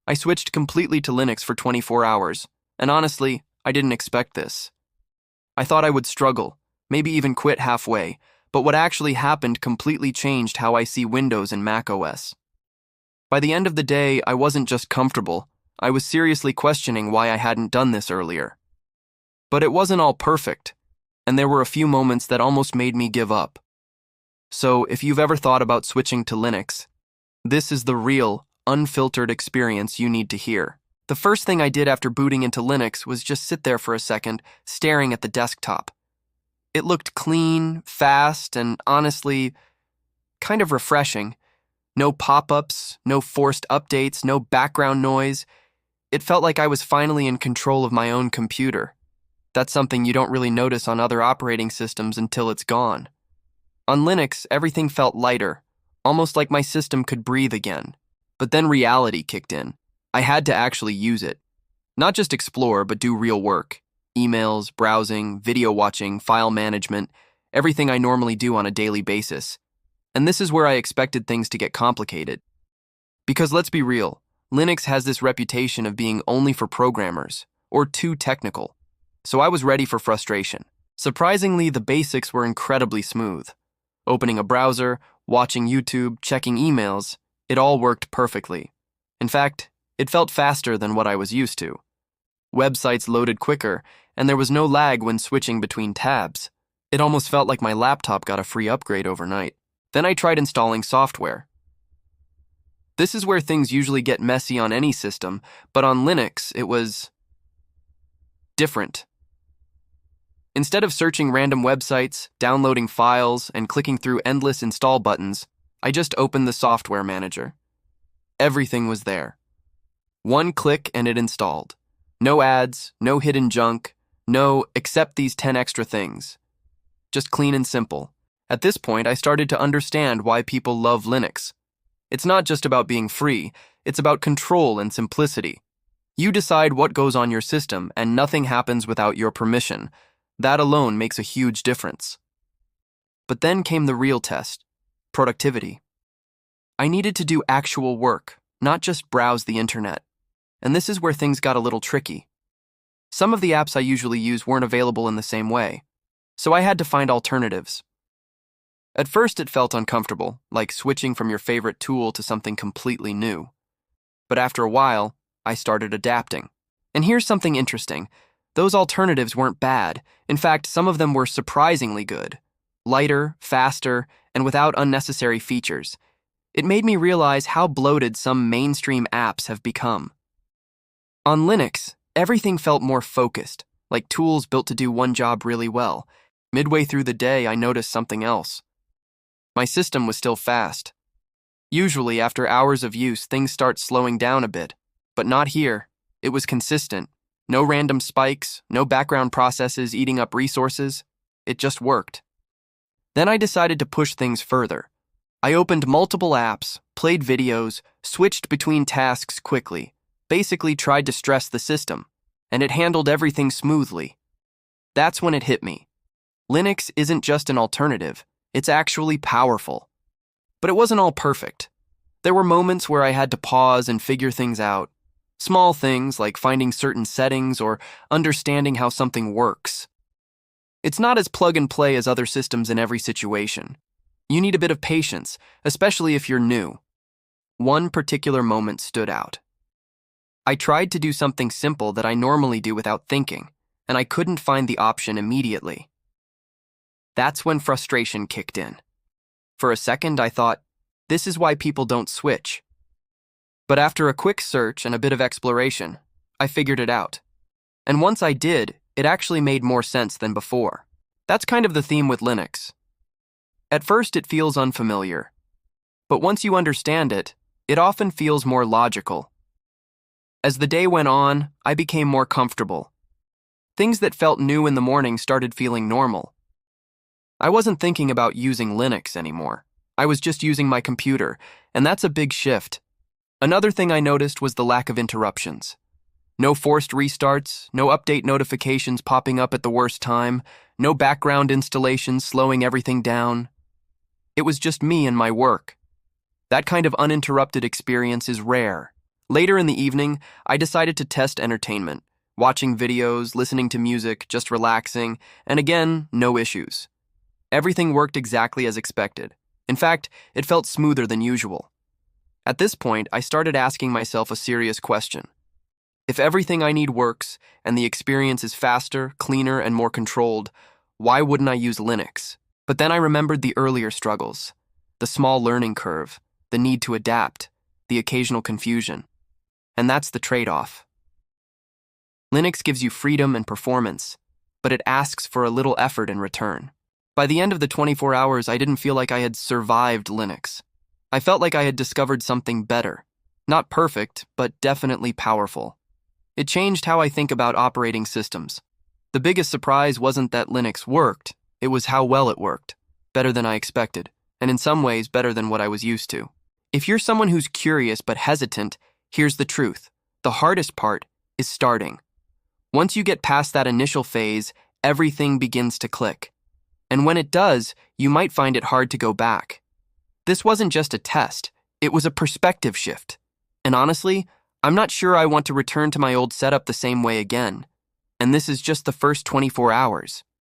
I switched completely to Linux for 24 hours, and honestly, I didn't expect this. I thought I would struggle, maybe even quit halfway, but what actually happened completely changed how I see Windows and Mac OS. By the end of the day, I wasn't just comfortable, I was seriously questioning why I hadn't done this earlier. But it wasn't all perfect, and there were a few moments that almost made me give up. So, if you've ever thought about switching to Linux, this is the real, unfiltered experience you need to hear. The first thing I did after booting into Linux was just sit there for a second, staring at the desktop. It looked clean, fast, and honestly, kind of refreshing. No pop-ups, no forced updates, no background noise. It felt like I was finally in control of my own computer. That's something you don't really notice on other operating systems until it's gone. On Linux, everything felt lighter, almost like my system could breathe again. But then reality kicked in. I had to actually use it. Not just explore, but do real work. Emails, browsing, video watching, file management, everything I normally do on a daily basis. And this is where I expected things to get complicated. Because let's be real, Linux has this reputation of being only for programmers, or too technical. So I was ready for frustration. Surprisingly, the basics were incredibly smooth. Opening a browser, watching YouTube, checking emails, it all worked perfectly. In fact, it felt faster than what I was used to. Websites loaded quicker, and there was no lag when switching between tabs. It almost felt like my laptop got a free upgrade overnight. Then I tried installing software. This is where things usually get messy on any system, but on Linux, it was different. Instead of searching random websites, downloading files, and clicking through endless install buttons, I just opened the software manager. Everything was there. One click and it installed. No ads, no hidden junk, no except these 10 extra things. Just clean and simple. At this point, I started to understand why people love Linux. It's not just about being free, it's about control and simplicity. You decide what goes on your system, and nothing happens without your permission. That alone makes a huge difference. But then came the real test, productivity. I needed to do actual work, not just browse the internet. And this is where things got a little tricky. Some of the apps I usually use weren't available in the same way, so I had to find alternatives. At first it felt uncomfortable, like switching from your favorite tool to something completely new. But after a while, I started adapting. And here's something interesting. Those alternatives weren't bad. In fact, some of them were surprisingly good. Lighter, faster, and without unnecessary features. It made me realize how bloated some mainstream apps have become. On Linux, everything felt more focused, like tools built to do one job really well. Midway through the day, I noticed something else. My system was still fast. Usually, after hours of use, things start slowing down a bit. But not here. It was consistent. No random spikes, no background processes eating up resources. It just worked. Then I decided to push things further. I opened multiple apps, played videos, switched between tasks quickly, basically tried to stress the system, and it handled everything smoothly. That's when it hit me. Linux isn't just an alternative, it's actually powerful. But it wasn't all perfect. There were moments where I had to pause and figure things out. Small things like finding certain settings or understanding how something works. It's not as plug and play as other systems in every situation. You need a bit of patience, especially if you're new. One particular moment stood out. I tried to do something simple that I normally do without thinking, and I couldn't find the option immediately. That's when frustration kicked in. For a second, I thought, this is why people don't switch. But after a quick search and a bit of exploration, I figured it out. And once I did, it actually made more sense than before. That's kind of the theme with Linux. At first, it feels unfamiliar. But once you understand it, it often feels more logical. As the day went on, I became more comfortable. Things that felt new in the morning started feeling normal. I wasn't thinking about using Linux anymore. I was just using my computer, and that's a big shift. Another thing I noticed was the lack of interruptions. No forced restarts, no update notifications popping up at the worst time, no background installations slowing everything down. It was just me and my work. That kind of uninterrupted experience is rare. Later in the evening, I decided to test entertainment, watching videos, listening to music, just relaxing, and again, no issues. Everything worked exactly as expected. In fact, it felt smoother than usual. At this point, I started asking myself a serious question. If everything I need works, and the experience is faster, cleaner, and more controlled, why wouldn't I use Linux? But then I remembered the earlier struggles, the small learning curve, the need to adapt, the occasional confusion. And that's the trade-off. Linux gives you freedom and performance, but it asks for a little effort in return. By the end of the 24 hours, I didn't feel like I had survived Linux. I felt like I had discovered something better. Not perfect, but definitely powerful. It changed how I think about operating systems. The biggest surprise wasn't that Linux worked, it was how well it worked. Better than I expected, and in some ways better than what I was used to. If you're someone who's curious but hesitant, here's the truth. The hardest part is starting. Once you get past that initial phase, everything begins to click. And when it does, you might find it hard to go back. This wasn't just a test, it was a perspective shift. And honestly, I'm not sure I want to return to my old setup the same way again. And this is just the first 24 hours.